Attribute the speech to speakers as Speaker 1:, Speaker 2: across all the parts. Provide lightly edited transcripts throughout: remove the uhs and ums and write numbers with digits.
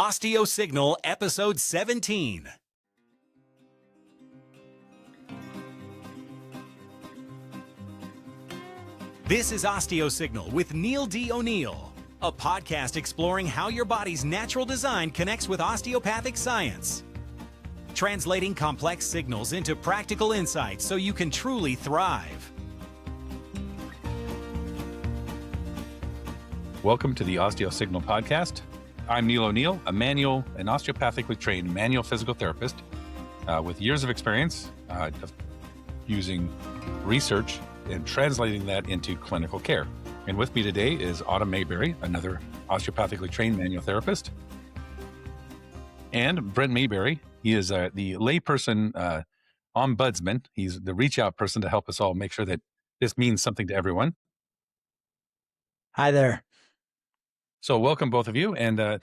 Speaker 1: OsteoSignal, Episode 17. This is OsteoSignal with Neil D. O'Neill, a podcast exploring how your body's natural design connects with osteopathic science, translating complex signals into practical insights so you can truly thrive.
Speaker 2: Welcome to the OsteoSignal podcast. I'm Neil O'Neill, an osteopathically trained manual physical therapist with years of experience of using research and translating that into clinical care. And with me today is Autumn Mayberry, another osteopathically trained manual therapist. And Brent Mayberry, he is the layperson ombudsman. He's the reach out person to help us all make sure that this means something to everyone.
Speaker 3: Hi there.
Speaker 2: So welcome both of you, and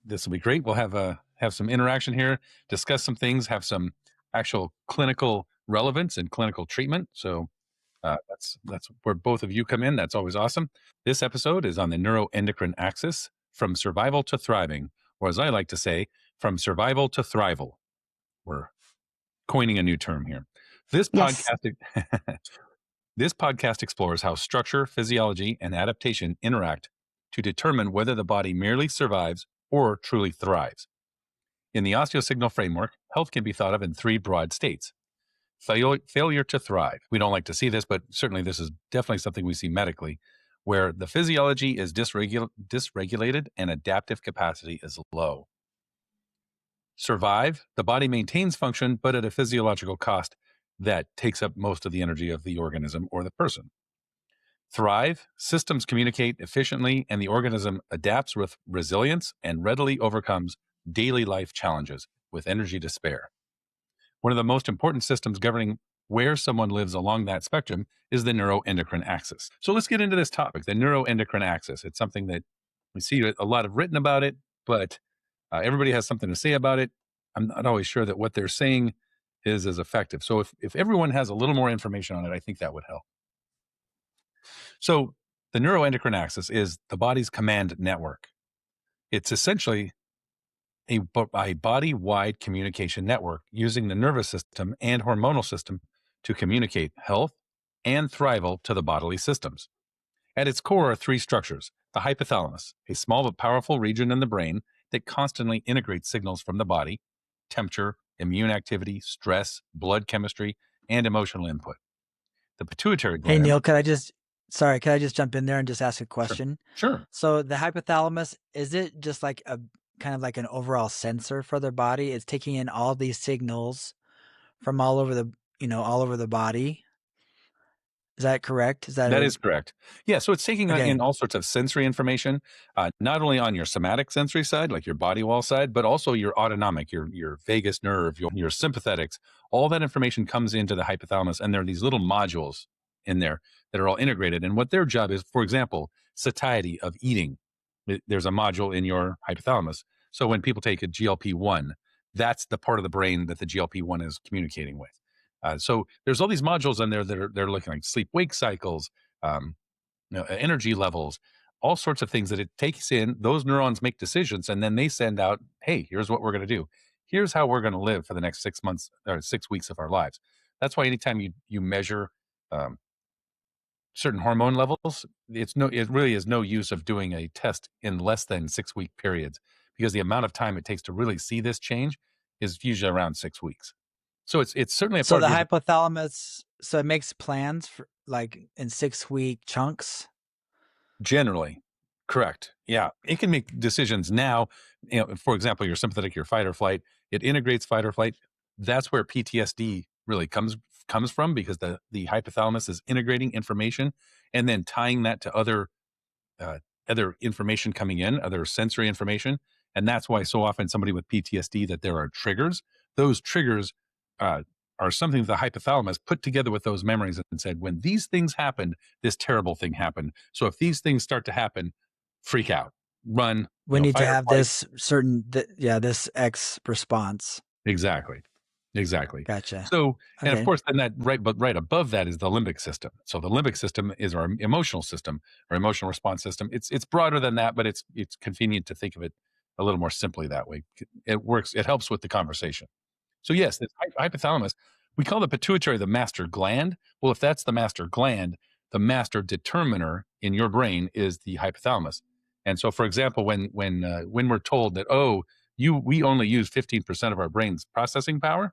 Speaker 2: this will be great. We'll have some interaction here, discuss some things, have some actual clinical relevance and clinical treatment. So that's where both of you come in. That's always awesome. This episode is on the neuroendocrine axis, from survival to thriving, or as I like to say, from survival to thrival. We're coining a new term here. This podcast explores how structure, physiology, and adaptation interact to determine whether the body merely survives or truly thrives. In the OsteoSignal framework, health can be thought of in three broad states. Failure to thrive. We don't like to see this, but certainly this is definitely something we see medically, where the physiology is dysregulated and adaptive capacity is low. Survive. The body maintains function, but at a physiological cost that takes up most of the energy of the organism or the person. Thrive. Systems communicate efficiently, and the organism adapts with resilience and readily overcomes daily life challenges with energy to spare. One of the most important systems governing where someone lives along that spectrum is the neuroendocrine axis. So let's get into this topic, the neuroendocrine axis. It's something that we see a lot of written about it, but everybody has something to say about it. I'm not always sure that what they're saying is as effective. So if everyone has a little more information on it, I think that would help. So the neuroendocrine axis is the body's command network. It's essentially a body-wide communication network using the nervous system and hormonal system to communicate health and thrival to the bodily systems. At its core are three structures: the hypothalamus, a small but powerful region in the brain that constantly integrates signals from the body, temperature, immune activity, stress, blood chemistry, and emotional input. The pituitary gland.
Speaker 3: Hey, Neil, could I just jump in there and just ask a question?
Speaker 2: Sure.
Speaker 3: So the hypothalamus, is it just like a kind of like an overall sensor for their body? It's taking in all these signals from all over the body. Is that correct?
Speaker 2: That is correct. Yeah, so it's taking in all sorts of sensory information, not only on your somatic sensory side, like your body wall side, but also your autonomic, your vagus nerve, your sympathetics. All that information comes into the hypothalamus, and there are these little modules in there that are all integrated. And what their job is, for example, satiety of eating. There's a module in your hypothalamus. So when people take a GLP-1, that's the part of the brain that the GLP-1 is communicating with. So there's all these modules in there that they're looking like sleep-wake cycles, energy levels, all sorts of things that it takes in. Those neurons make decisions, and then they send out, hey, here's what we're going to do. Here's how we're going to live for the next 6 months or 6 weeks of our lives. That's why anytime you measure certain hormone levels, it really is no use of doing a test in less than 6 week periods, because the amount of time it takes to really see this change is usually around 6 weeks. So it's certainly a part
Speaker 3: of the hypothalamus. So it makes plans for like in 6 week chunks.
Speaker 2: Generally, correct. Yeah, it can make decisions now. For example, your sympathetic, your fight or flight. It integrates fight or flight. That's where PTSD really comes from, because the hypothalamus is integrating information and then tying that to other information coming in, other sensory information. And that's why so often somebody with PTSD, that there are triggers. Those triggers are something the hypothalamus put together with those memories and said, when these things happened, this terrible thing happened. So if these things start to happen, freak out, run.
Speaker 3: We need to have this this X response.
Speaker 2: Exactly.
Speaker 3: Gotcha.
Speaker 2: So, and of course, then right above that is the limbic system. So the limbic system is our emotional system, our emotional response system. It's broader than that, but it's convenient to think of it a little more simply that way. It works. It helps with the conversation. So yes, this hypothalamus, we call the pituitary the master gland. Well, if that's the master gland, the master determiner in your brain is the hypothalamus. And so, for example, when we're told that, oh, we only use 15% of our brain's processing power,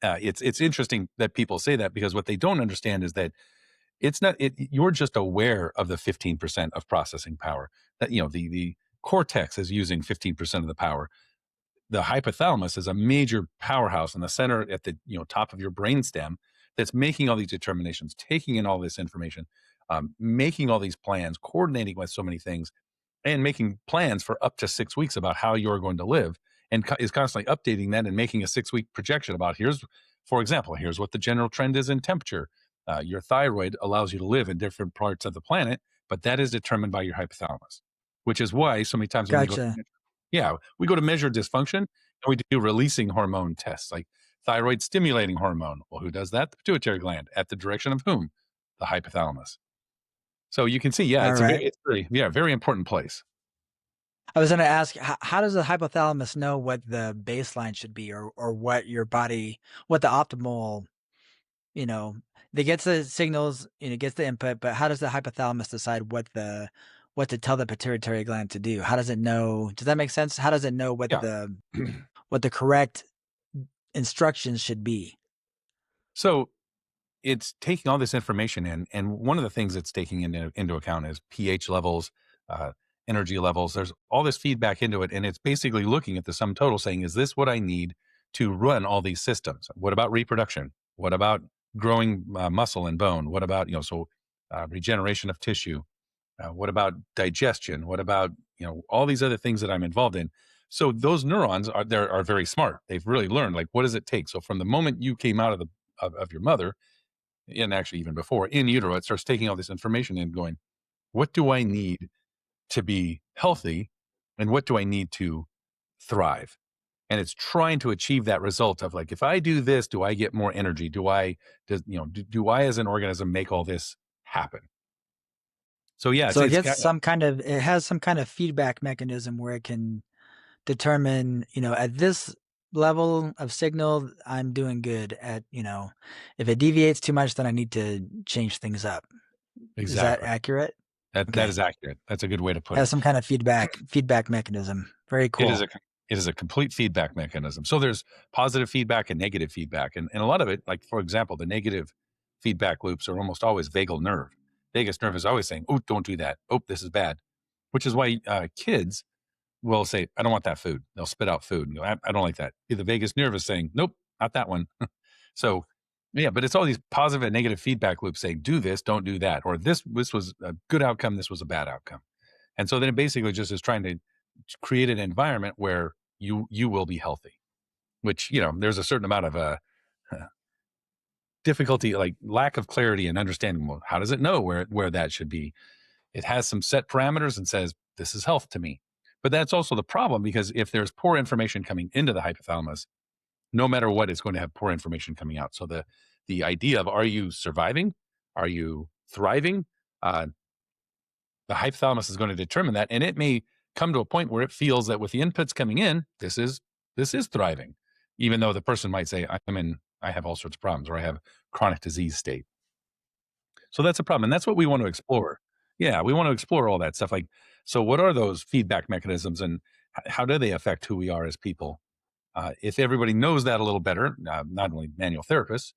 Speaker 2: it's interesting that people say that, because what they don't understand is that it's not you're just aware of the 15% of processing power. That, the cortex is using 15% of the power. The hypothalamus is a major powerhouse in the center at the top of your brainstem that's making all these determinations, taking in all this information, making all these plans, coordinating with so many things, and making plans for up to 6 weeks about how you're going to live, and is constantly updating that and making a 6-week projection about, for example, here's what the general trend is in temperature. Your thyroid allows you to live in different parts of the planet, but that is determined by your hypothalamus, which is why so many times when
Speaker 3: Gotcha.
Speaker 2: we go to measure dysfunction, and we do releasing hormone tests like thyroid stimulating hormone. Well, who does that? The pituitary gland, at the direction of whom? The hypothalamus. So you can see,
Speaker 3: All right.
Speaker 2: it's very important place.
Speaker 3: I was going to ask, how does the hypothalamus know what the baseline should be, or what your body, what the optimal, they gets the signals, gets the input, but how does the hypothalamus decide what to tell the pituitary gland to do? How does it know? Does that make sense? How does it know what
Speaker 2: Yeah.
Speaker 3: what the correct instructions should be?
Speaker 2: So it's taking all this information in, and one of the things it's taking into account is pH levels, uh, energy levels. There's all this feedback into it, and it's basically looking at the sum total, saying, is this what I need to run all these systems? What about reproduction? What about growing muscle and bone? What about regeneration of tissue? What about digestion? What about all these other things that I'm involved in? So those neurons are very smart. They've really learned, like, what does it take? So from the moment you came out of your mother, and actually even before, in utero, it starts taking all this information and going, what do I need to be healthy, and what do I need to thrive? And it's trying to achieve that result of, like, if I do this, do I get more energy? Do I as an organism make all this happen? So yeah,
Speaker 3: So
Speaker 2: it's
Speaker 3: it has some kind of feedback mechanism where it can determine, at this level of signal, I'm doing good. If it deviates too much, then I need to change things up. Is that
Speaker 2: exactly
Speaker 3: accurate?
Speaker 2: that
Speaker 3: Okay.
Speaker 2: is accurate. That's a good way to put
Speaker 3: Has
Speaker 2: it.
Speaker 3: some kind of feedback mechanism. Very
Speaker 2: It
Speaker 3: cool.
Speaker 2: is a it is a complete feedback mechanism. So there's positive feedback and negative feedback, and a lot of it, like for example, the negative feedback loops are almost always vagal nerve. Vagus nerve is always saying, "Oh, don't do that. Oh, this is bad," which is why kids will say, "I don't want that food." They'll spit out food and go, I don't like that." The vagus nerve is saying, "Nope, not that one." So yeah, but it's all these positive and negative feedback loops saying, "Do this, don't do that," or this was a good outcome, this was a bad outcome. And so then it basically just is trying to create an environment where you will be healthy, which, there's a certain amount of difficulty, like lack of clarity and understanding. Well, how does it know where that should be? It has some set parameters and says, this is health to me. But that's also the problem, because if there's poor information coming into the hypothalamus, no matter what, it's going to have poor information coming out. So the idea of, are you surviving? Are you thriving? Uh, the hypothalamus is going to determine that, and it may come to a point where it feels that with the inputs coming in, this is thriving, even though the person might say, I have all sorts of problems, or I have chronic disease state. So that's a problem, and that's what we want to explore. Yeah, we want to explore all that stuff. Like, so what are those feedback mechanisms, and how do they affect who we are as people? If everybody knows that a little better, not only manual therapists,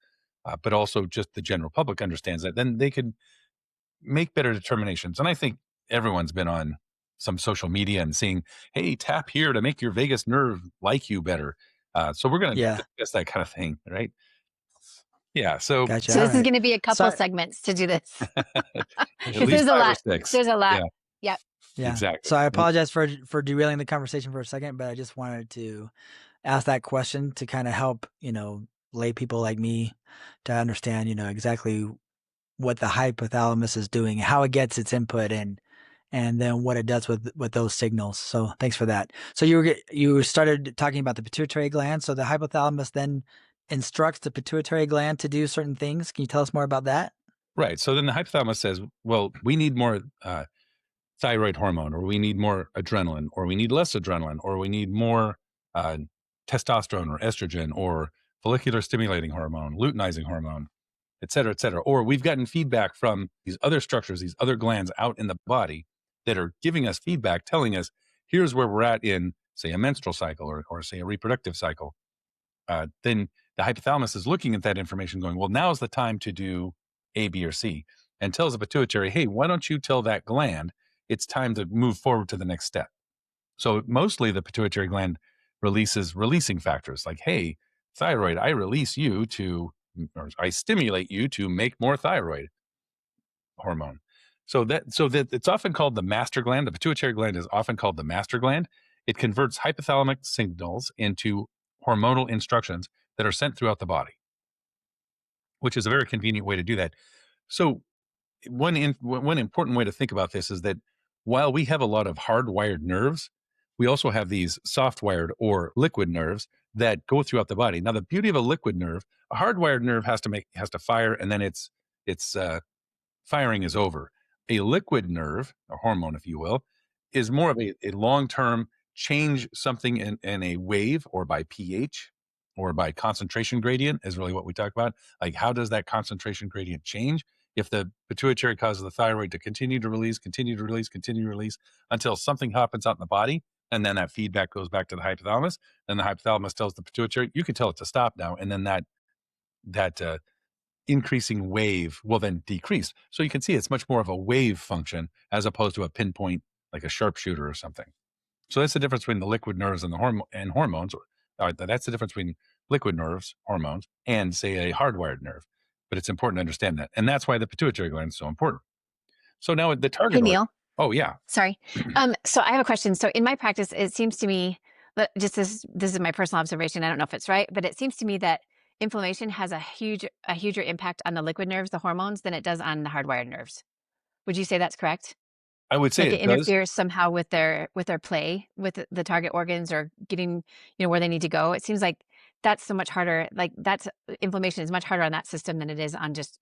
Speaker 2: but also just the general public understands that, then they could make better determinations. And I think everyone's been on some social media and seeing, hey, tap here to make your vagus nerve like you better. So we're going to
Speaker 3: Yeah.
Speaker 2: discuss that kind of thing, right? Yeah. So
Speaker 3: Gotcha.
Speaker 4: So
Speaker 3: All
Speaker 4: this is
Speaker 3: right.
Speaker 4: going to be a couple
Speaker 3: So
Speaker 4: segments to do this.
Speaker 2: at
Speaker 4: Because
Speaker 2: least
Speaker 4: there's a
Speaker 2: 5 or
Speaker 4: lot.
Speaker 2: 6.
Speaker 4: There's a lot.
Speaker 2: Yeah,
Speaker 4: Yep.
Speaker 3: yeah.
Speaker 2: exactly.
Speaker 3: So I apologize for derailing the conversation for a second, but I just wanted to ask that question to kind of help, lay people like me to understand, exactly what the hypothalamus is doing, how it gets its input, and then what it does with those signals. So thanks for that. So you started talking about the pituitary gland. So the hypothalamus then instructs the pituitary gland to do certain things. Can you tell us more about that?
Speaker 2: Right. So then the hypothalamus says, well, we need more thyroid hormone, or we need more adrenaline, or we need less adrenaline, or we need more uh, testosterone or estrogen or follicular stimulating hormone, luteinizing hormone, et cetera, et cetera. Or we've gotten feedback from these other structures, these other glands out in the body that are giving us feedback, telling us, here's where we're at in, say, a menstrual cycle or say, a reproductive cycle. Then the hypothalamus is looking at that information going, well, now's the time to do A, B, or C, and tells the pituitary, hey, why don't you tell that gland it's time to move forward to the next step? So mostly the pituitary gland releases releasing factors like, hey, thyroid, I release you to, or I stimulate you to make more thyroid hormone. So that it's often called the master gland. The pituitary gland is often called the master gland. It converts hypothalamic signals into hormonal instructions that are sent throughout the body, which is a very convenient way to do that. So one important way to think about this is that while we have a lot of hardwired nerves, we also have these soft wired or liquid nerves that go throughout the body. Now, the beauty of a liquid nerve, a hardwired nerve has to fire, and then its firing is over. A liquid nerve, a hormone, if you will, is more of a long term change something in a wave or by pH or by concentration gradient, is really what we talk about. Like, how does that concentration gradient change? If the pituitary causes the thyroid to continue to release, continue to release, continue to release until something happens out in the body, and then that feedback goes back to the hypothalamus, and the hypothalamus tells the pituitary, you can tell it to stop now, and then that increasing wave will then decrease. So you can see it's much more of a wave function as opposed to a pinpoint, like a sharpshooter or something. So that's the difference between the liquid nerves and the hormones. That's the difference between liquid nerves, hormones, and say a hardwired nerve. But it's important to understand that, and that's why the pituitary gland is so important. So now the
Speaker 4: Hey,
Speaker 2: target organ.
Speaker 4: Neil.
Speaker 2: Oh yeah,
Speaker 4: Sorry. So I have a question. So in my practice, it seems to me that just this is my personal observation. I don't know if it's right, but it seems to me that inflammation has a huger impact on the liquid nerves, the hormones, than it does on the hardwired nerves. Would you say that's correct?
Speaker 2: I would say
Speaker 4: Like it
Speaker 2: it does.
Speaker 4: interferes somehow with their play with the target organs or getting, where they need to go. It seems like that's so much harder. Like that's inflammation is much harder on that system than it is on just,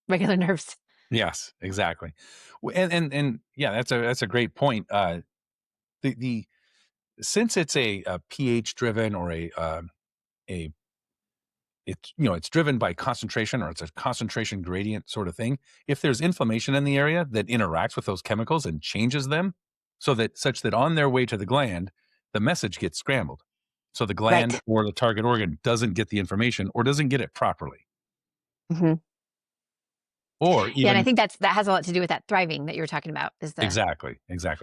Speaker 4: regular nerves.
Speaker 2: Yes, exactly. And yeah, that's a great point. The Since it's a pH driven or a it's driven by concentration, or it's a concentration gradient sort of thing. If there's inflammation in the area that interacts with those chemicals and changes them, such that on their way to the gland, the message gets scrambled. So the gland
Speaker 4: Right.
Speaker 2: or the target organ doesn't get the information or doesn't get it properly.
Speaker 4: Hmm.
Speaker 2: Or
Speaker 4: Yeah, and I
Speaker 2: even
Speaker 4: think that has a lot to do with that thriving that you were talking about. Is the
Speaker 2: exactly.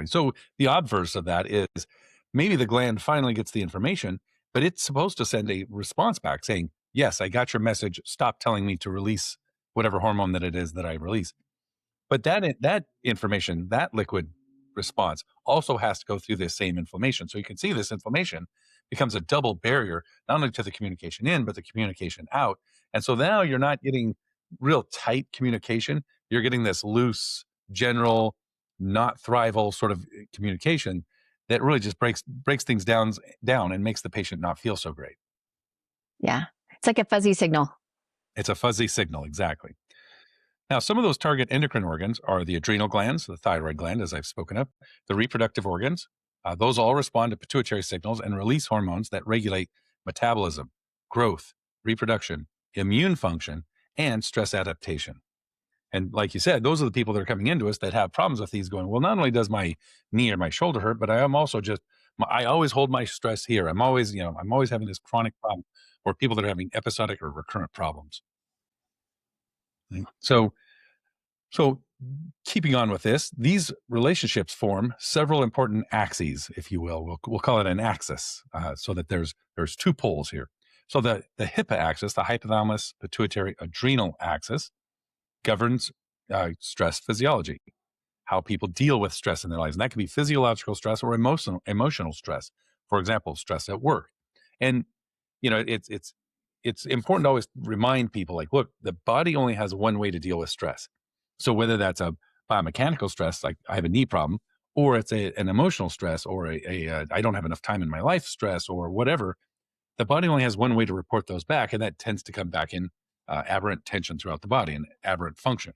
Speaker 2: So the obverse of that is maybe the gland finally gets the information, but it's supposed to send a response back saying, yes, I got your message. Stop telling me to release whatever hormone that it is that I release. But that information, that liquid response also has to go through this same inflammation. So you can see this inflammation becomes a double barrier, not only to the communication in, but the communication out. And so now you're not getting real tight communication. You're getting this loose, general, not thrival sort of communication that really just breaks things down and makes the patient not feel so great.
Speaker 4: Yeah. It's like a fuzzy signal.
Speaker 2: It's a fuzzy signal, exactly. Now, some of those target endocrine organs are the adrenal glands, the thyroid gland, as I've spoken of, the reproductive organs. Those all respond to pituitary signals and release hormones that regulate metabolism, growth, reproduction, immune function, and stress adaptation. And like you said, those are the people that are coming into us that have problems with these going, well, not only does my knee or my shoulder hurt, but I am also I always hold my stress here. I'm always having this chronic problem, or people that are having episodic or recurrent problems. So So, keeping on with this, these relationships form several important axes, if you will. We'll call it an axis, so that there's two poles here. So the HIPAA axis, the hypothalamus pituitary adrenal axis, governs stress physiology, how people deal with stress in their lives, and that can be physiological stress or emotional stress. For example, stress at work, and it's important to always remind people, like, look, the body only has one way to deal with stress. So whether that's a biomechanical stress, like I have a knee problem, or it's an emotional stress, or I don't have enough time in my life stress, or whatever, the body only has one way to report those back, and that tends to come back in aberrant tension throughout the body and aberrant function.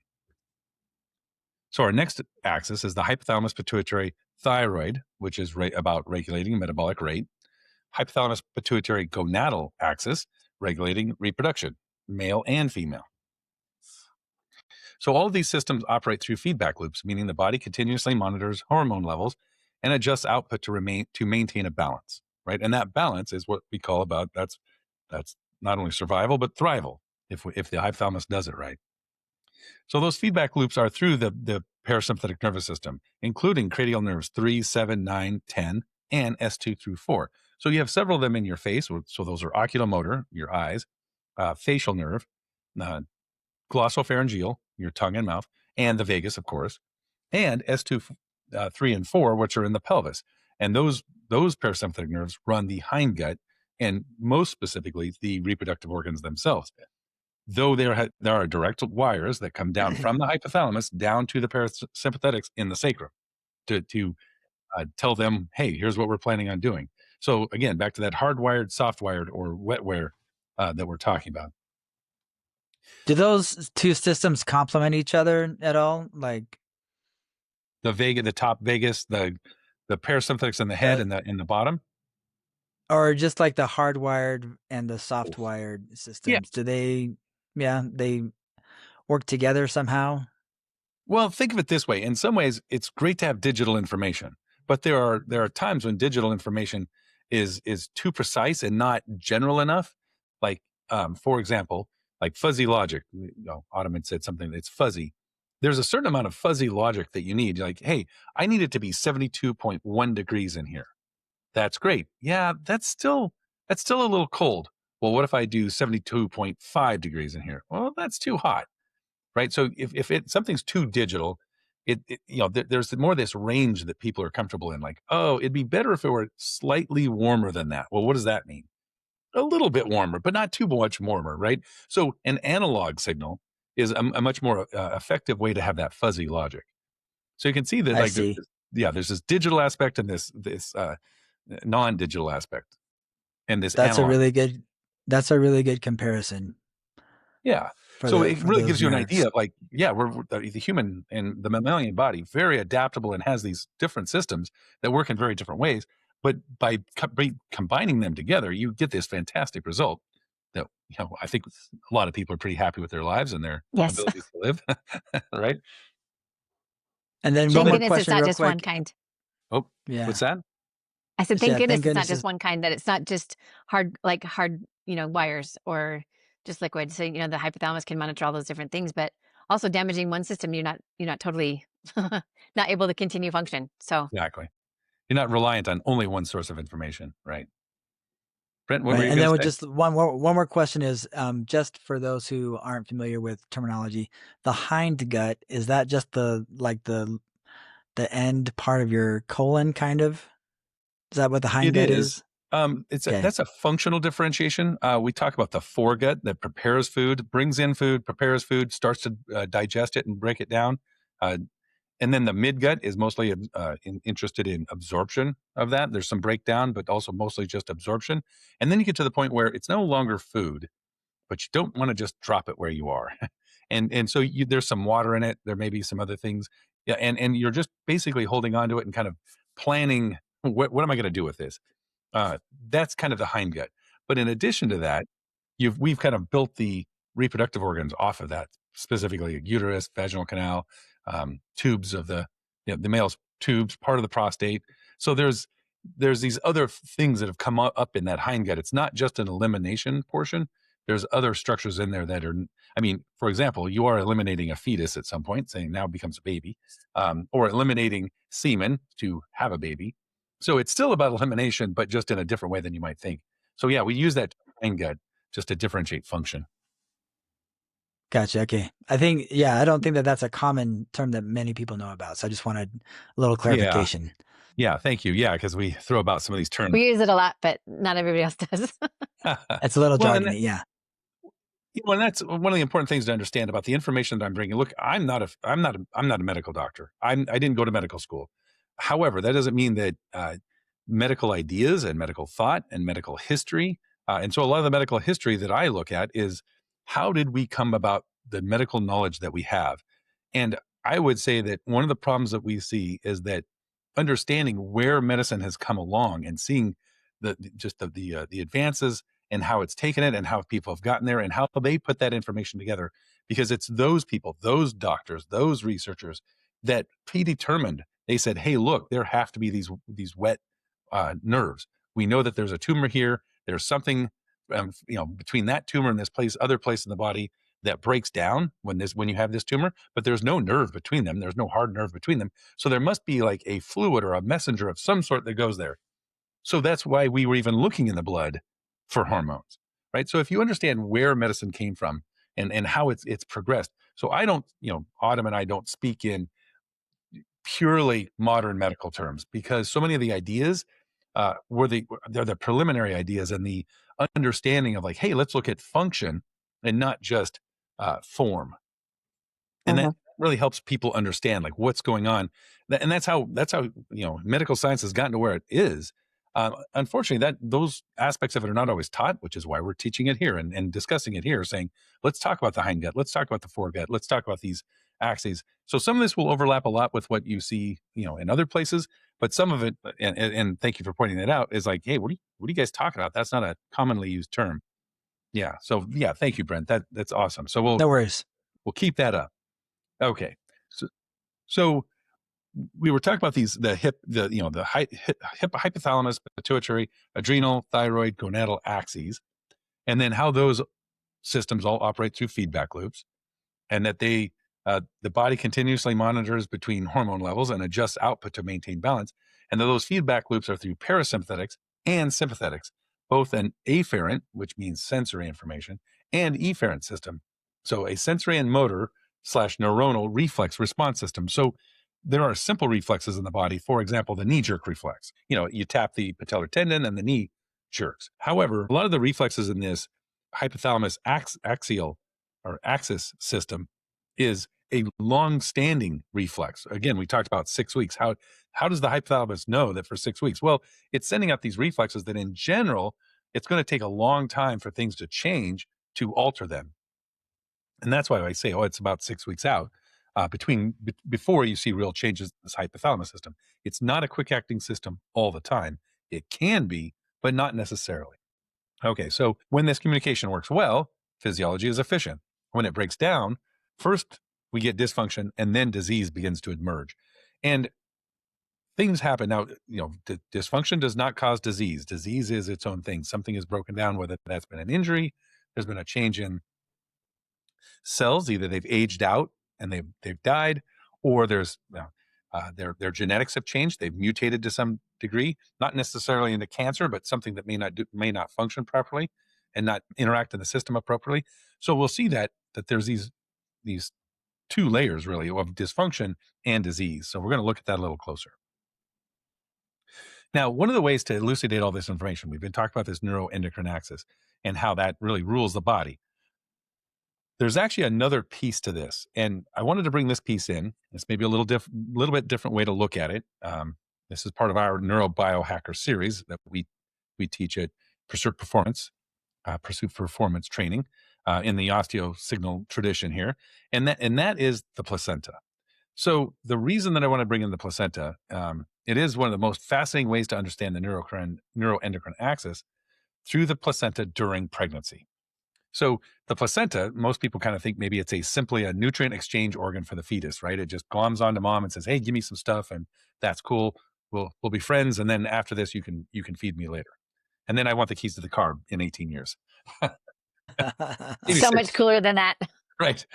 Speaker 2: So our next axis is the hypothalamus pituitary thyroid, which is about regulating metabolic rate. Hypothalamus pituitary gonadal axis, regulating reproduction, male and female. So all of these systems operate through feedback loops, meaning the body continuously monitors hormone levels and adjusts output to maintain a balance, right? And that balance is what we call that's not only survival but thrival if the hypothalamus does it right. So those feedback loops are through the parasympathetic nervous system, including cranial nerves 3, 7, 9, 10, and S2 through 4. So you have several of them in your face. So those are oculomotor, your eyes, facial nerve, uh, glossopharyngeal, your tongue and mouth, and the vagus, of course, and S2, 3, and 4, which are in the pelvis. And those parasympathetic nerves run the hindgut, and most specifically, the reproductive organs themselves. Though there are direct wires that come down from the hypothalamus down to the parasympathetics in the sacrum to tell them, hey, here's what we're planning on doing. So again, back to that hardwired, soft-wired, or wetware that we're talking about.
Speaker 3: Do those two systems complement each other at all? Like
Speaker 2: The top vagus, the parasympathetics in the head and the bottom,
Speaker 3: or just like the hardwired and the soft-wired systems? Do they work together somehow?
Speaker 2: Well, think of it this way. In some ways, it's great to have digital information, but there are times when digital information is too precise and not general enough. Like, for example, like fuzzy logic. Ottoman said something that's fuzzy. There's a certain amount of fuzzy logic that you need. Like, hey, I need it to be 72.1 degrees in here. That's great. Yeah, that's still a little cold. Well, what if I do 72.5 degrees in here? Well, that's too hot. Right. So if something's too digital, there's more of this range that people are comfortable in. Like, oh, it'd be better if it were slightly warmer than that. Well, what does that mean? A little bit warmer, but not too much warmer. Right. So an analog signal is a much more effective way to have that fuzzy logic. So you can see that,
Speaker 3: I
Speaker 2: like,
Speaker 3: see.
Speaker 2: there's this digital aspect and this non-digital aspect, and this
Speaker 3: That's
Speaker 2: analog.
Speaker 3: a really good comparison.
Speaker 2: Yeah. So it really gives you an idea of, like, we're the human and the mammalian body, very adaptable and has these different systems that work in very different ways. But by combining them together, you get this fantastic result that, I think a lot of people are pretty happy with their lives and their abilities to live. Right.
Speaker 3: And then
Speaker 4: thank
Speaker 3: one more
Speaker 4: goodness
Speaker 3: question
Speaker 4: it's not
Speaker 3: real
Speaker 4: just
Speaker 3: quick.
Speaker 4: one kind.
Speaker 2: Oh,
Speaker 3: Yeah.
Speaker 2: what's that?
Speaker 4: I said, thank goodness it's not just
Speaker 3: it's
Speaker 4: one kind, that it's not just hard, wires or just liquid. So, the hypothalamus can monitor all those different things, but also damaging one system, you're not totally not able to continue function. So
Speaker 2: Exactly. You're not reliant on only one source of information, right? Brent, what were
Speaker 3: right.
Speaker 2: you
Speaker 3: And
Speaker 2: going
Speaker 3: then
Speaker 2: to
Speaker 3: with
Speaker 2: say?
Speaker 3: just one more question is, just for those who aren't familiar with terminology, the hindgut, is that just the end part of your colon, kind of? Is that what the
Speaker 2: It
Speaker 3: hindgut
Speaker 2: is.
Speaker 3: is? Okay.
Speaker 2: That's a functional differentiation. We talk about the foregut that prepares food, brings in food, prepares food, starts to digest it and break it down. And then the midgut is mostly interested in absorption of that. There's some breakdown, but also mostly just absorption. And then you get to the point where it's no longer food, but you don't want to just drop it where you are. and so there's some water in it. There may be some other things. Yeah, and you're just basically holding on to it and kind of planning, what am I going to do with this? That's kind of the hindgut. But in addition to that, we've kind of built the reproductive organs off of that, specifically a uterus, vaginal canal, tubes of the male's tubes, part of the prostate. So there's these other things that have come up in that hindgut. It's not just an elimination portion. There's other structures in there that are, for example, you are eliminating a fetus at some point, saying now it becomes a baby, or eliminating semen to have a baby. So it's still about elimination, but just in a different way than you might think. So yeah, we use that hindgut just to differentiate function.
Speaker 3: Gotcha. Okay. I don't think that that's a common term that many people know about. So I just wanted a little clarification.
Speaker 2: Yeah. Thank you. Yeah. Because we throw about some of these terms.
Speaker 4: We use it a lot, but not everybody else does.
Speaker 3: It's a little jargony. Yeah.
Speaker 2: And that's one of the important things to understand about the information that I'm bringing. Look, I'm not a medical doctor. I didn't go to medical school. However, that doesn't mean that medical ideas and medical thought and medical history, and so a lot of the medical history that I look at is, how did we come about the medical knowledge that we have? And I would say that one of the problems that we see is that understanding where medicine has come along and seeing the advances and how it's taken it and how people have gotten there and how they put that information together, because it's those people, those doctors, those researchers that predetermined. They said, "Hey, look, there have to be these wet nerves. We know that there's a tumor here. There's something, between that tumor and this other place in the body that breaks down when you have this tumor, but there's no nerve between them. There's no hard nerve between them. So there must be like a fluid or a messenger of some sort that goes there. So that's why we were even looking in the blood for hormones, right? So if you understand where medicine came from and how it's progressed. So I don't, Autumn and I don't speak in purely modern medical terms, because so many of the ideas they're the preliminary ideas and the understanding of like, hey, let's look at function and not just form. And that really helps people understand like what's going on. And that's how medical science has gotten to where it is. Unfortunately, that those aspects of it are not always taught, which is why we're teaching it here and discussing it here, saying, let's talk about the hindgut, let's talk about the foregut, let's talk about these axes. So some of this will overlap a lot with what you see, in other places, but some of it, and thank you for pointing that out, is like, hey, what are you guys talking about? That's not a commonly used term. Yeah. So yeah, thank you, Brent. That's awesome. So
Speaker 3: No worries.
Speaker 2: We'll keep that up. Okay. So we were talking about the hypothalamus, pituitary, adrenal, thyroid, gonadal axes, and then how those systems all operate through feedback loops, and that the body continuously monitors between hormone levels and adjusts output to maintain balance, and that those feedback loops are through parasympathetics and sympathetics, both an afferent, which means sensory information, and efferent system. So a sensory and motor / neuronal reflex response system. So there are simple reflexes in the body. For example, the knee jerk reflex. You tap the patellar tendon and the knee jerks. However, a lot of the reflexes in this hypothalamus axial or axis system is a long-standing reflex. Again, we talked about 6 weeks. How does the hypothalamus know that for 6 weeks? Well, it's sending out these reflexes that in general, it's going to take a long time for things to change to alter them. And that's why I say, it's about 6 weeks out before you see real changes in this hypothalamus system. It's not a quick acting system all the time. It can be, but not necessarily. Okay, so when this communication works well, physiology is efficient. When it breaks down, first we get dysfunction and then disease begins to emerge. And things happen. Now, dysfunction does not cause disease. Disease is its own thing. Something is broken down, whether that's been an injury, there's been a change in cells, either they've aged out and they've died, or there's their genetics have changed, they've mutated to some degree, not necessarily into cancer, but something that may not function properly and not interact in the system appropriately. So we'll see that there's these two layers really of dysfunction and disease. So we're going to look at that a little closer. Now, one of the ways to elucidate all this information, we've been talking about this neuroendocrine axis and how that really rules the body. There's actually another piece to this, and I wanted to bring this piece in. It's maybe a little bit different way to look at it. This is part of our neurobiohacker series that we teach at Pursuit Performance training in the OsteoSignal tradition here, and that is the placenta. So the reason that I want to bring in the placenta, it is one of the most fascinating ways to understand the neuroendocrine axis through the placenta during pregnancy. So the placenta, most people kind of think maybe it's simply a nutrient exchange organ for the fetus, right? It just gloms onto mom and says, "Hey, give me some stuff, and that's cool. We'll be friends, and then after this, you can feed me later, and then I want the keys to the car in 18 years."
Speaker 4: So much cooler than that.
Speaker 2: Right,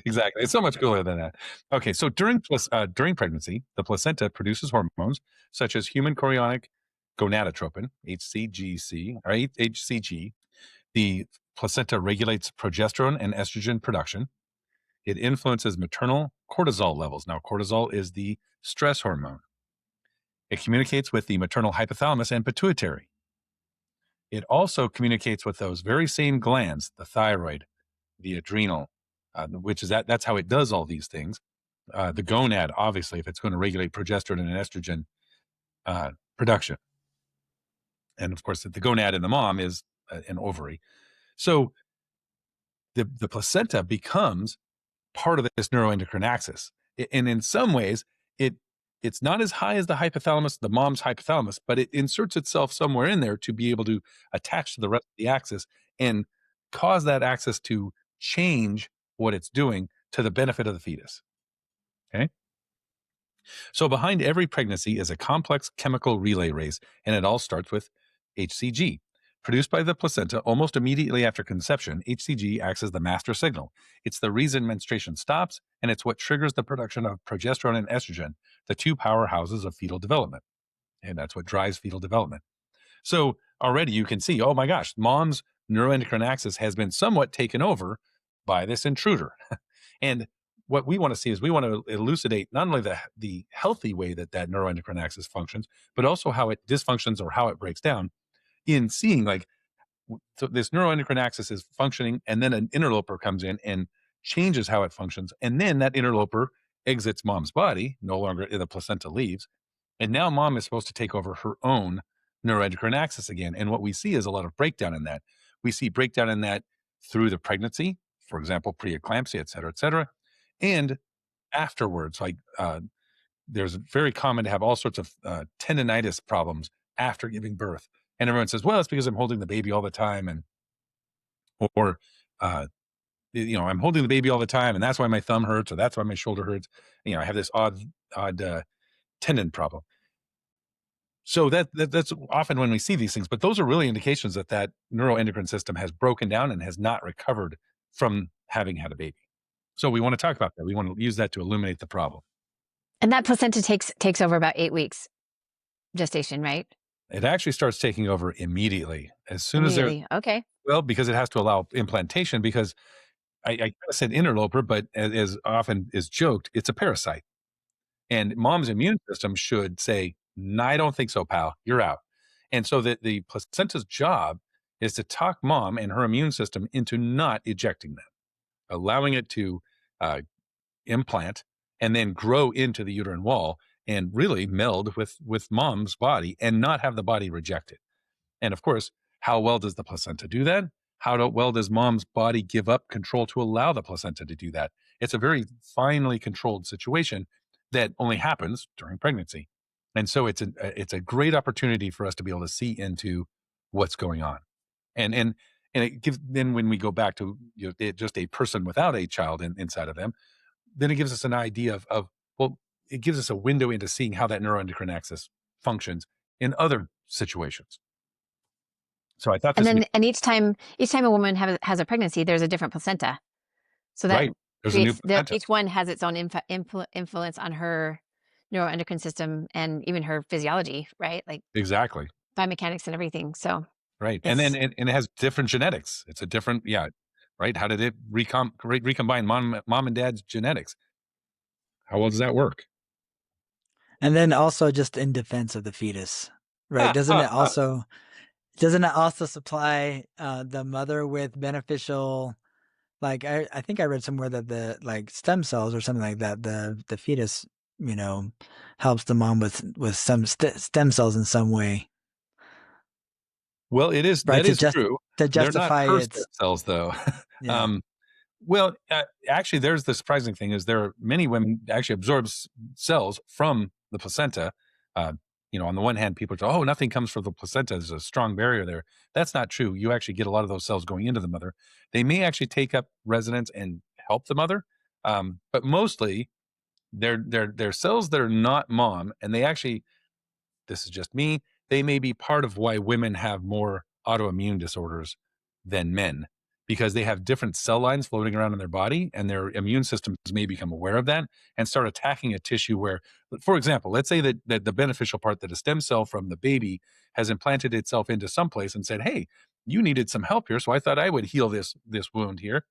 Speaker 2: exactly. It's so much cooler than that. Okay, so during pregnancy, the placenta produces hormones such as human chorionic gonadotropin, HCG. The placenta regulates progesterone and estrogen production. It influences maternal cortisol levels. Now, cortisol is the stress hormone. It communicates with the maternal hypothalamus and pituitary. It also communicates with those very same glands, the thyroid, the adrenal, which is that's how it does all these things. The gonad, obviously, if it's going to regulate progesterone and estrogen production. And of course, the gonad in the mom is an ovary. So the placenta becomes part of this neuroendocrine axis. And in some ways, it's not as high as the hypothalamus, the mom's hypothalamus, but it inserts itself somewhere in there to be able to attach to the rest of the axis and cause that axis to change what it's doing to the benefit of the fetus. Okay. So behind every pregnancy is a complex chemical relay race, and it all starts with HCG. Produced by the placenta almost immediately after conception, HCG acts as the master signal. It's the reason menstruation stops, and it's what triggers the production of progesterone and estrogen, the two powerhouses of fetal development. And that's what drives fetal development. So already you can see, oh my gosh, mom's neuroendocrine axis has been somewhat taken over by this intruder. And what we want to see is we want to elucidate not only the healthy way that neuroendocrine axis functions, but also how it dysfunctions or how it breaks down in seeing like, so this neuroendocrine axis is functioning and then an interloper comes in and changes how it functions. And then that interloper exits mom's body, no longer the placenta leaves. And now mom is supposed to take over her own neuroendocrine axis again. And what we see is a lot of breakdown in that. We see breakdown in that through the pregnancy, for example, preeclampsia, et cetera, and afterwards. Like there's very common to have all sorts of tendinitis problems after giving birth. And everyone says, well, it's because I'm holding the baby all the time. And, or, I'm holding the baby all the time and that's why my thumb hurts or that's why my shoulder hurts. I have this odd tendon problem. So that's often when we see these things, but those are really indications that neuroendocrine system has broken down and has not recovered from having had a baby. So we want to talk about that. We want to use that to illuminate the problem.
Speaker 4: And that placenta takes over about 8 weeks gestation, right?
Speaker 2: It actually starts taking over immediately as soon as they're
Speaker 4: okay.
Speaker 2: Well, because it has to allow implantation. Because I kind of said interloper, but as often is joked, it's a parasite, and mom's immune system should say, "No, I don't think so, pal. You're out." And so that the placenta's job is to talk mom and her immune system into not ejecting them, allowing it to implant and then grow into the uterine wall and really meld with mom's body and not have the body reject it. And of course, how well does the placenta do that? Well does mom's body give up control to allow the placenta to do that? It's a very finely controlled situation that only happens during pregnancy. And so it's a great opportunity for us to be able to see into what's going on. And it gives, then when we go back to just a person without a child inside of them, then it gives us an idea of well, it gives us a window into seeing how that neuroendocrine axis functions in other situations. So I thought
Speaker 4: and each time a woman has a pregnancy, there's a different placenta. So that
Speaker 2: right. There's a new placenta.
Speaker 4: Each one has its own influence on her neuroendocrine system and even her physiology, right? Like
Speaker 2: exactly
Speaker 4: biomechanics and everything. So
Speaker 2: right, and then it has different genetics. It's a different right. How did it recombine mom and dad's genetics? How well does that work?
Speaker 3: And then also just in defense of the fetus, right? Doesn't it also supply the mother with beneficial, like I think I read somewhere that the like stem cells or something like that, the fetus, helps the mom with some stem cells in some way.
Speaker 2: Well, it is
Speaker 3: right,
Speaker 2: that is true.
Speaker 3: To justify
Speaker 2: They're not her
Speaker 3: its
Speaker 2: stem cells though.
Speaker 3: yeah.
Speaker 2: Well, actually, there's the surprising thing is there are many women actually absorb cells from the placenta. On the one hand, people say, "Oh, nothing comes from the placenta. There's a strong barrier there." That's not true. You actually get a lot of those cells going into the mother. They may actually take up residence and help the mother, but mostly they're cells that are not mom, and they actually. This is just me. They may be part of why women have more autoimmune disorders than men, because they have different cell lines floating around in their body, and their immune systems may become aware of that and start attacking a tissue where, for example, let's say that the beneficial part, that a stem cell from the baby has implanted itself into someplace and said, "Hey, you needed some help here, so I thought I would heal this wound here."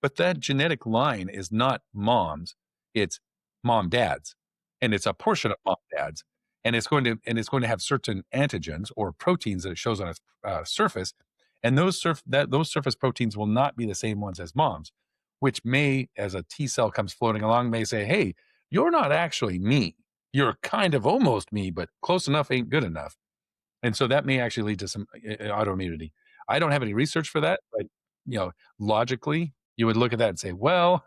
Speaker 2: But that genetic line is not mom's, it's mom dad's, and it's a portion of mom dad's. And it's going to have certain antigens or proteins that it shows on its surface, and those surface proteins will not be the same ones as mom's, which may, as a T cell comes floating along, may say, "Hey, you're not actually me. You're kind of almost me, but close enough ain't good enough." And so that may actually lead to some autoimmunity. I don't have any research for that, but logically, you would look at that and say, "Well,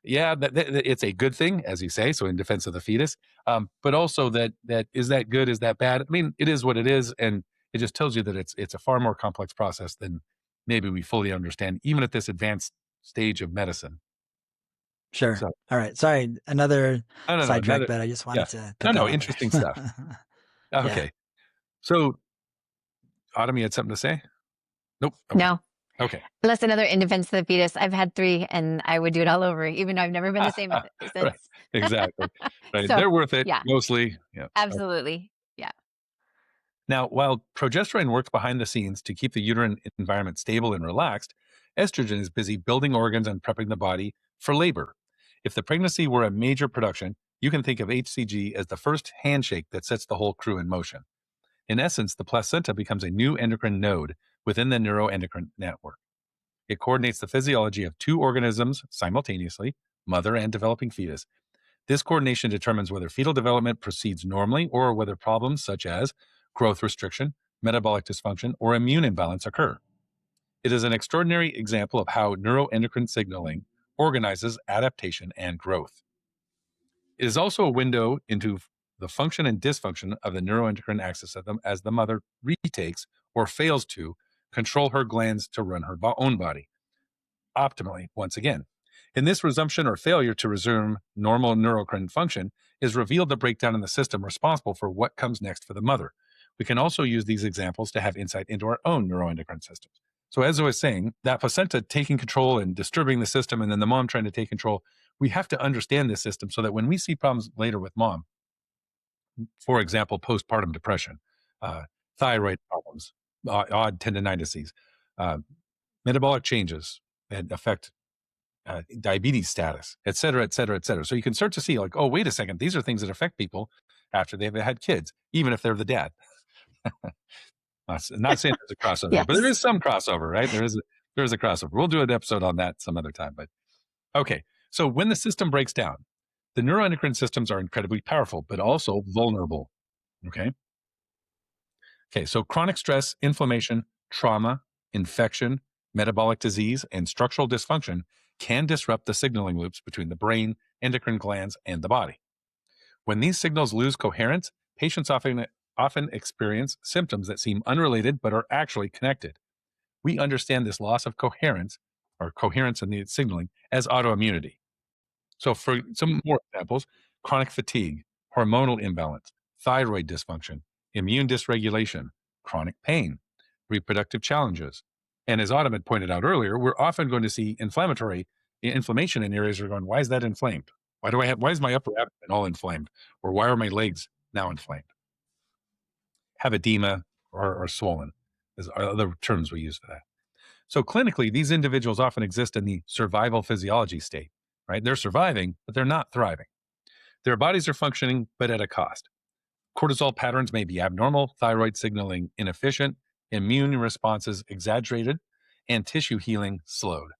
Speaker 2: Yeah, that it's a good thing, as you say, so in defense of the fetus. But also that is that good? Is that bad? I mean, it is what it is, and it just tells you that it's a far more complex process than maybe we fully understand, even at this advanced stage of medicine.
Speaker 3: Sure.
Speaker 2: So,
Speaker 3: All right. Sorry, another
Speaker 2: no,
Speaker 3: sidetrack,
Speaker 2: another,
Speaker 3: but I just
Speaker 2: yeah,
Speaker 3: wanted to put that
Speaker 2: no,
Speaker 3: out there.
Speaker 2: interesting stuff.
Speaker 3: Yeah.
Speaker 2: Okay, so Autumn, you had something to say? Nope. Okay,
Speaker 4: No.
Speaker 2: okay.
Speaker 4: Less another in defense of the fetus. I've had 3 and I would do it all over, even though I've never been the same
Speaker 2: Right,
Speaker 4: since.
Speaker 2: exactly. Right,
Speaker 4: So,
Speaker 2: they're worth it
Speaker 4: yeah,
Speaker 2: mostly. Yeah.
Speaker 4: absolutely. Yeah.
Speaker 2: Now, while progesterone works behind the scenes to keep the uterine environment stable and relaxed, estrogen is busy building organs and prepping the body for labor. If the pregnancy were a major production, you can think of HCG as the first handshake that sets the whole crew in motion. In essence, the placenta becomes a new endocrine node within the neuroendocrine network. It coordinates the physiology of 2 organisms simultaneously, mother and developing fetus. This coordination determines whether fetal development proceeds normally or whether problems such as growth restriction, metabolic dysfunction, or immune imbalance occur. It is an extraordinary example of how neuroendocrine signaling organizes adaptation and growth. It is also a window into the function and dysfunction of the neuroendocrine axis of them as the mother retakes or fails to control her glands to run her own body optimally once again. In this resumption or failure to resume normal neuroendocrine function is revealed the breakdown in the system responsible for what comes next for the mother. We can also use these examples to have insight into our own neuroendocrine systems. So as I was saying, that placenta taking control and disturbing the system, and then the mom trying to take control, we have to understand this system so that when we see problems later with mom, for example, postpartum depression, thyroid problems, odd tendinitises, uh, metabolic changes that affect diabetes status, et cetera, et cetera, et cetera. So you can start to see like, oh, wait a second, these are things that affect people after they've had kids, even if they're the dad. Not saying there's a crossover, but there
Speaker 4: Yes.
Speaker 2: is some crossover, right? There is a crossover. We'll do an episode on that some other time. But okay, so when the system breaks down, the neuroendocrine systems are incredibly powerful, but also vulnerable. Okay. Okay. So chronic stress, inflammation, trauma, infection, metabolic disease, and structural dysfunction can disrupt the signaling loops between the brain, endocrine glands, and the body. When these signals lose coherence, patients often experience symptoms that seem unrelated but are actually connected. We understand this loss of coherence or coherence in the signaling as autoimmunity. So, for some more examples, chronic fatigue, hormonal imbalance, thyroid dysfunction, immune dysregulation, chronic pain, reproductive challenges. And as Autumn had pointed out earlier, we're often going to see inflammation in areas where we're going, why is that inflamed? Why is my upper abdomen all inflamed? Or why are my legs now inflamed? Have edema or swollen, are other terms we use for that. So clinically, these individuals often exist in the survival physiology state, right? They're surviving, but they're not thriving. Their bodies are functioning, but at a cost. Cortisol patterns may be abnormal, thyroid signaling inefficient, immune responses exaggerated, and tissue healing slowed,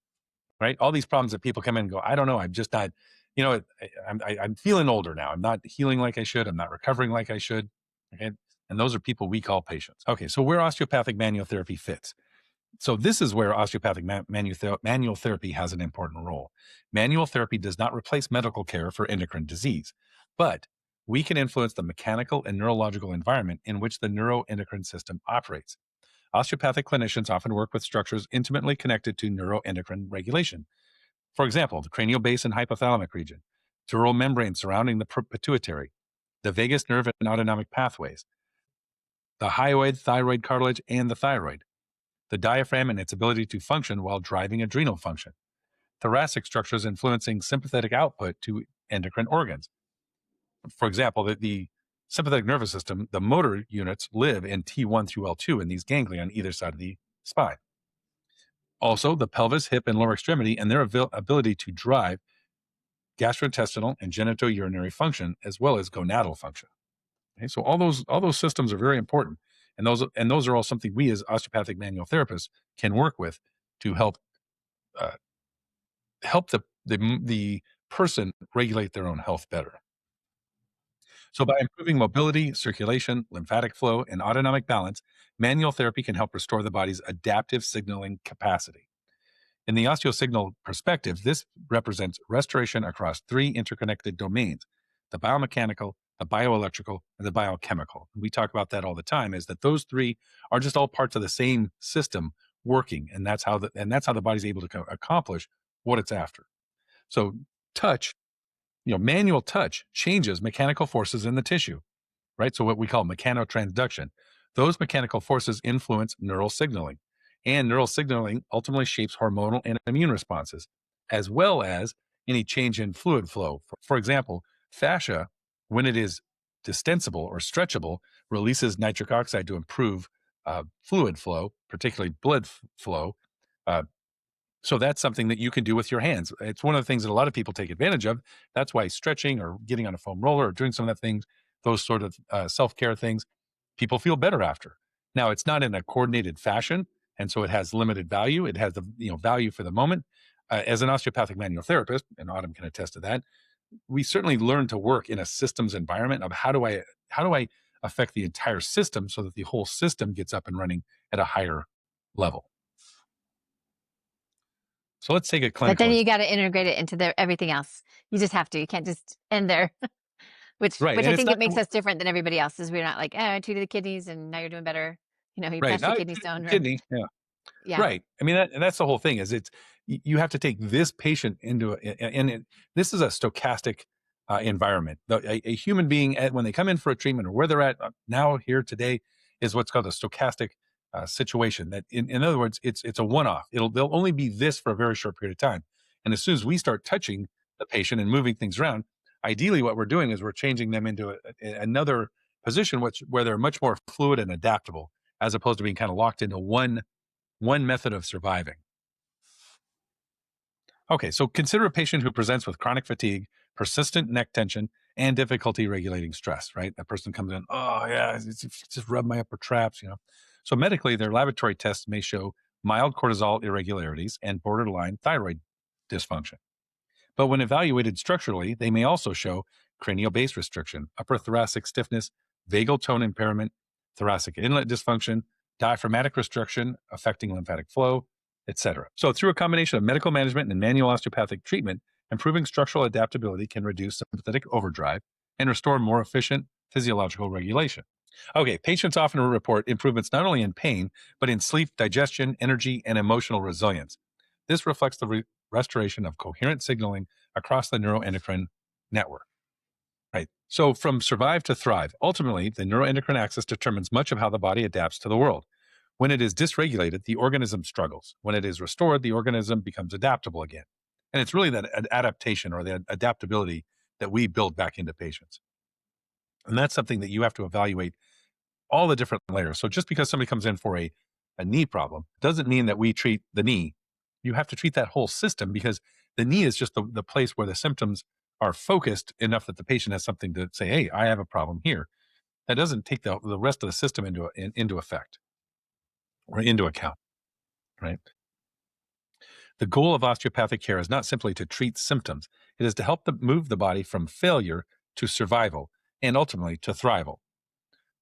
Speaker 2: right? All these problems that people come in and go, I don't know, I'm just not, I'm feeling older now. I'm not healing like I should. I'm not recovering like I should. Okay. And those are people we call patients. Okay. So where osteopathic manual therapy fits. So this is where osteopathic manual therapy has an important role. Manual therapy does not replace medical care for endocrine disease, but we can influence the mechanical and neurological environment in which the neuroendocrine system operates. Osteopathic clinicians often work with structures intimately connected to neuroendocrine regulation. For example, the cranial base and hypothalamic region, dural membrane surrounding the pituitary, the vagus nerve and autonomic pathways, the hyoid, thyroid cartilage, and the thyroid, the diaphragm and its ability to function while driving adrenal function, thoracic structures influencing sympathetic output to endocrine organs. For example, the sympathetic nervous system, the motor units live in T1 through L2 in these ganglia on either side of the spine. Also, the pelvis, hip, and lower extremity and their ability to drive gastrointestinal and genitourinary function as well as gonadal function. Okay, so all those systems are very important, and those are all something we as osteopathic manual therapists can work with to help the person regulate their own health better. So by improving mobility, circulation, lymphatic flow, and autonomic balance, manual therapy can help restore the body's adaptive signaling capacity. In the OsteoSignal perspective, this represents restoration across 3 interconnected domains: the biomechanical, the bioelectrical, and the biochemical. We talk about that all the time, is that those 3 are just all parts of the same system working, and that's how the body's able to accomplish what it's after. So touch, manual touch changes mechanical forces in the tissue, right? So what we call mechanotransduction. Those mechanical forces influence neural signaling, and neural signaling ultimately shapes hormonal and immune responses, as well as any change in fluid flow. For example, fascia, when it is distensible or stretchable, releases nitric oxide to improve fluid flow, particularly blood flow. Uh, so that's something that you can do with your hands. It's one of the things that a lot of people take advantage of. That's why stretching or getting on a foam roller or doing some of that things, those sort of self-care things, people feel better after. Now, it's not in a coordinated fashion, and so it has limited value. It has the value for the moment. As an osteopathic manual therapist, and Autumn can attest to that, we certainly learn to work in a systems environment of how do I affect the entire system so that the whole system gets up and running at a higher level. So let's take a
Speaker 4: But
Speaker 2: clinical.
Speaker 4: then you got to integrate it into everything else. You just have to. You can't just end there. Which
Speaker 2: Right,
Speaker 4: I
Speaker 2: and it's
Speaker 4: think
Speaker 2: not
Speaker 4: it makes us different than everybody else. Is we're not like, oh, I treated the kidneys and now you're doing better. You
Speaker 2: right.
Speaker 4: patched the
Speaker 2: Now,
Speaker 4: kidney stone. Or,
Speaker 2: kidney, yeah.
Speaker 4: yeah.
Speaker 2: Right. I mean, that's the whole thing. Is you have to take this patient into this is a stochastic environment. A human being, when they come in for a treatment or where they're at now here today, is what's called a stochastic situation. That in other words, it's a one-off. They'll only be this for a very short period of time. And as soon as we start touching the patient and moving things around, ideally what we're doing is we're changing them into another position where they're much more fluid and adaptable, as opposed to being kind of locked into one method of surviving. Okay, so consider a patient who presents with chronic fatigue, persistent neck tension, and difficulty regulating stress, right? That person comes in, oh yeah, it's just rub my upper traps, So medically, their laboratory tests may show mild cortisol irregularities and borderline thyroid dysfunction. But when evaluated structurally, they may also show cranial base restriction, upper thoracic stiffness, vagal tone impairment, thoracic inlet dysfunction, diaphragmatic restriction affecting lymphatic flow, etc. So through a combination of medical management and manual osteopathic treatment, improving structural adaptability can reduce sympathetic overdrive and restore more efficient physiological regulation. Okay, patients often report improvements not only in pain, but in sleep, digestion, energy, and emotional resilience. This reflects the restoration of coherent signaling across the neuroendocrine network. Right. So from survive to thrive, ultimately, the neuroendocrine axis determines much of how the body adapts to the world. When it is dysregulated, the organism struggles. When it is restored, the organism becomes adaptable again. And it's really that adaptation or the adaptability that we build back into patients. And that's something that you have to evaluate all the different layers. So just because somebody comes in for a knee problem doesn't mean that we treat the knee. You have to treat that whole system, because the knee is just the place where the symptoms are focused enough that the patient has something to say, hey, I have a problem here. That doesn't take the rest of the system into effect or into account, right? The goal of osteopathic care is not simply to treat symptoms. It is to help move the body from failure to survival and ultimately to thrival.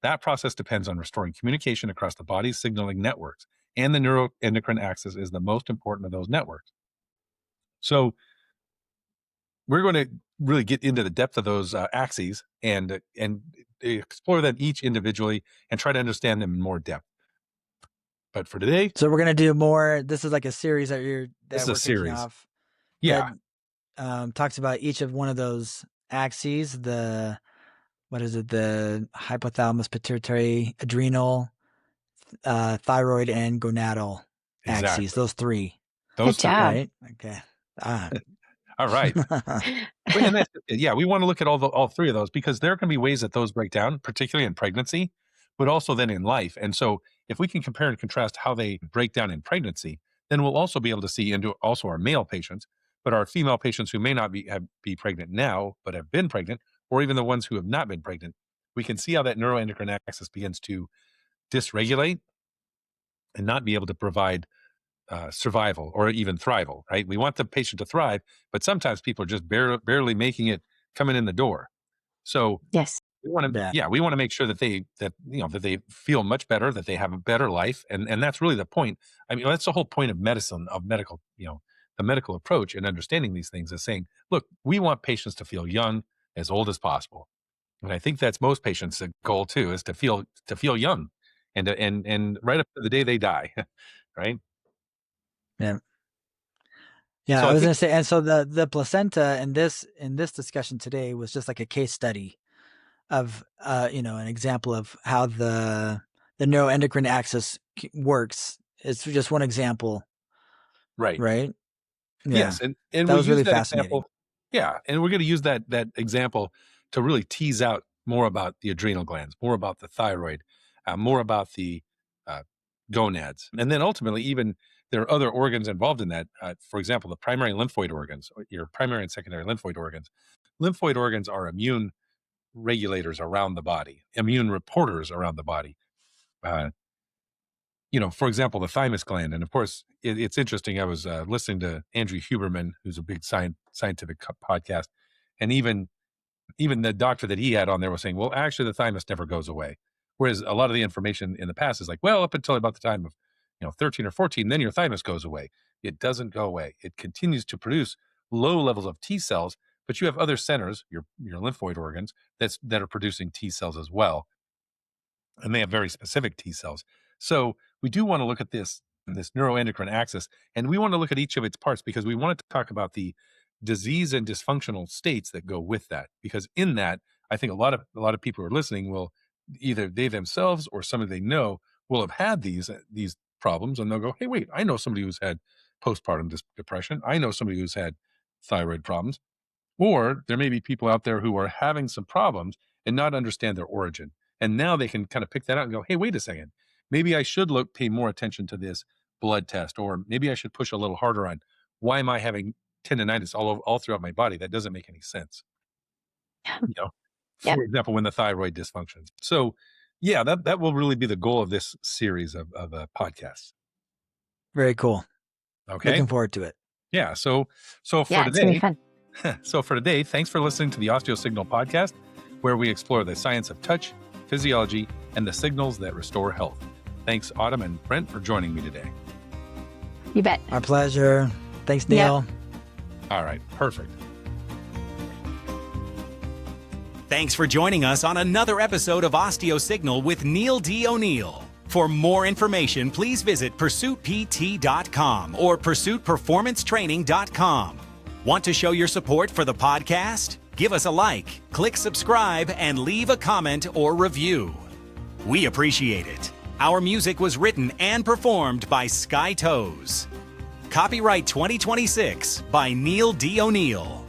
Speaker 2: That process depends on restoring communication across the body's signaling networks, and the neuroendocrine axis is the most important of those networks. So we're going to really get into the depth of those axes and explore them each individually and try to understand them in more depth. But for today,
Speaker 3: So we're gonna do more. This is like a series that we're kicking
Speaker 2: series.
Speaker 3: off.
Speaker 2: Yeah,
Speaker 3: That talks about each of one of those axes. The hypothalamus, pituitary, adrenal, thyroid, and gonadal
Speaker 2: exactly.
Speaker 3: axes. Those 3.
Speaker 2: Those
Speaker 4: Good job.
Speaker 3: Right? Okay.
Speaker 2: All right. And we want to look at all 3 of those, because there can be ways that those break down, particularly in pregnancy, but also then in life. And so if we can compare and contrast how they break down in pregnancy, then we'll also be able to see into also our male patients, but our female patients who may not be pregnant now, but have been pregnant, or even the ones who have not been pregnant. We can see how that neuroendocrine axis begins to dysregulate and not be able to provide survival or even thrival, right? We want the patient to thrive, but sometimes people are just barely making it coming in the door. So
Speaker 4: Yes.
Speaker 2: we want to make sure that they feel much better, that they have a better life, and that's really the point. I mean, that's the whole point of medicine, of medical, the medical approach and understanding these things is saying, look, we want patients to feel young, as old as possible. And I think that's most patients' goal too, is to feel young, and right up to the day they die, right?
Speaker 3: Yeah. Yeah,
Speaker 2: So
Speaker 3: I
Speaker 2: I
Speaker 3: was
Speaker 2: think
Speaker 3: gonna say, and so the placenta in this discussion today was just like a case study of an example of how the neuroendocrine axis works. It's just one example,
Speaker 2: right.
Speaker 3: right? Yeah,
Speaker 2: Yes, and
Speaker 3: that
Speaker 2: we'll
Speaker 3: was
Speaker 2: use
Speaker 3: really
Speaker 2: that
Speaker 3: fascinating.
Speaker 2: example. Yeah, and we're going to use that example to really tease out more about the adrenal glands, more about the thyroid, more about the uh, gonads, and then ultimately, even there are other organs involved in that. For example, the primary lymphoid organs, or your primary and secondary lymphoid organs. Lymphoid organs are immune regulators around the body, immune reporters around the body. Uh, for example, the thymus gland. And of course, it's interesting. I was listening to Andrew Huberman, who's a big scientific podcast. And even the doctor that he had on there was saying, well, actually, the thymus never goes away. Whereas a lot of the information in the past is like, well, up until about the time of 13 or 14, then your thymus goes away. It doesn't go away. It continues to produce low levels of T cells, but you have other centers, your lymphoid organs, that are producing T cells as well, and they have very specific T cells. So we do want to look at this neuroendocrine axis, and we want to look at each of its parts because we want to talk about the disease and dysfunctional states that go with that. Because in that, I think a lot of people who are listening will either they themselves or somebody they know will have had these problems, and they'll go, "Hey, wait, I know somebody who's had postpartum depression. I know somebody who's had thyroid problems." Or there may be people out there who are having some problems and not understand their origin. And now they can kind of pick that out and go, hey, wait a second. Maybe I should pay more attention to this blood test, or maybe I should push a little harder on why am I having tendonitis all throughout my body? That doesn't make any sense.
Speaker 4: Yeah.
Speaker 2: For example, when the thyroid dysfunctions. So yeah, that will really be the goal of this series of podcasts.
Speaker 3: Very cool.
Speaker 2: Okay.
Speaker 3: Looking forward to it.
Speaker 2: Yeah. So for
Speaker 4: Yeah, it's gonna be
Speaker 2: today,
Speaker 4: fun.
Speaker 2: So for today, thanks for listening to the OsteoSignal podcast, where we explore the science of touch, physiology, and the signals that restore health. Thanks, Autumn and Brent, for joining me today.
Speaker 4: You bet.
Speaker 3: Our pleasure. Thanks, Neil.
Speaker 2: All right, perfect.
Speaker 1: Thanks for joining us on another episode of OsteoSignal with Neil D. O'Neill. For more information, please visit pursuitpt.com or pursuitperformancetraining.com. Want to show your support for the podcast? Give us a like, click subscribe, and leave a comment or review. We appreciate it. Our music was written and performed by Sky Toes. Copyright 2026 by Neil D. O'Neill.